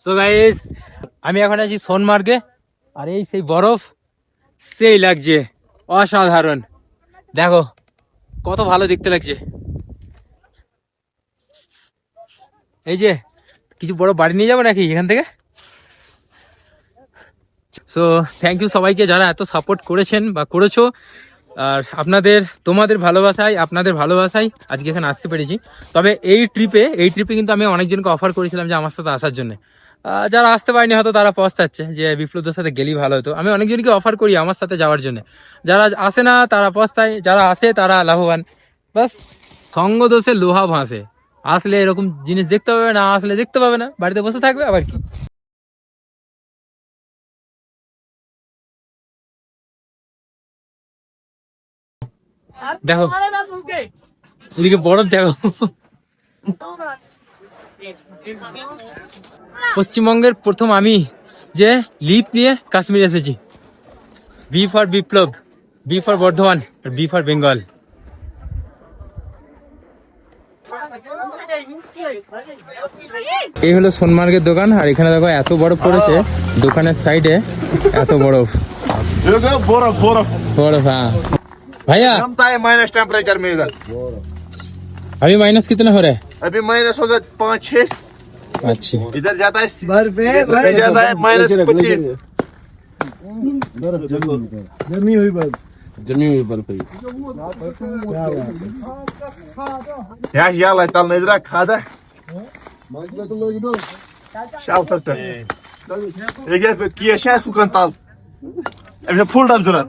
So guys আমি এখন আছি সোনমার্গে, আর এই সেই বরফ সেই লাগছে, অসাধারণ। দেখো কত ভালো দেখতে লাগছে। এই যে কিছু বড় বাড়ি নিয়ে যাবো নাকি এখান থেকে। সো থ্যাংক ইউ সবাইকে যারা এত সাপোর্ট করেছেন বা করেছো, আর তোমাদের ভালোবাসায় আজকে এখানে আসতে পেরেছি। তবে এই ট্রিপে কিন্তু আমি অনেকজনকে অফার করেছিলাম যে আমার সাথে আসার জন্য। যারা আসতে পারেনি হয়তো তারা পস্তাচ্ছে যে বিপ্লবদের সাথে গেলেই ভালো হতো। আমি অনেকজনকে অফার করি আমার সাথে যাওয়ার জন্য, যারা আসে না তারা পস্তায়, যারা আসে তারা লাভবান। বাস সঙ্গ দোষে লোহা ভাসে, আসলে এরকম জিনিস দেখতে পাবে, না আসলে দেখতে পাবে না, বাড়িতে বসে থাকবে আবার কি। দেখো এদিকে বরফ দেখো। পশ্চিমবঙ্গের প্রথম আমি যে লিফট নিয়ে কাশ্মীর এসেছি। B for Biplab, B for Bardhaman, B for Bengal. এই হলো সোনমার্গের দোকান, আর এখানে দেখো এত বরফ পড়েছে দোকানের সাইডে, এত বরফ বরফ। हाँ भैया माइनस टेम्परेचर में इधर अभी माइनस कितना हो रहा है? अभी माइनस होगा 5-6। अच्छा इधर जाता है जाता है -25। जमी हुई बर्फ या लाइट इधर खादा शाउटस ये क्या किया शायद फुकन ताल अभी फुल डाल जरा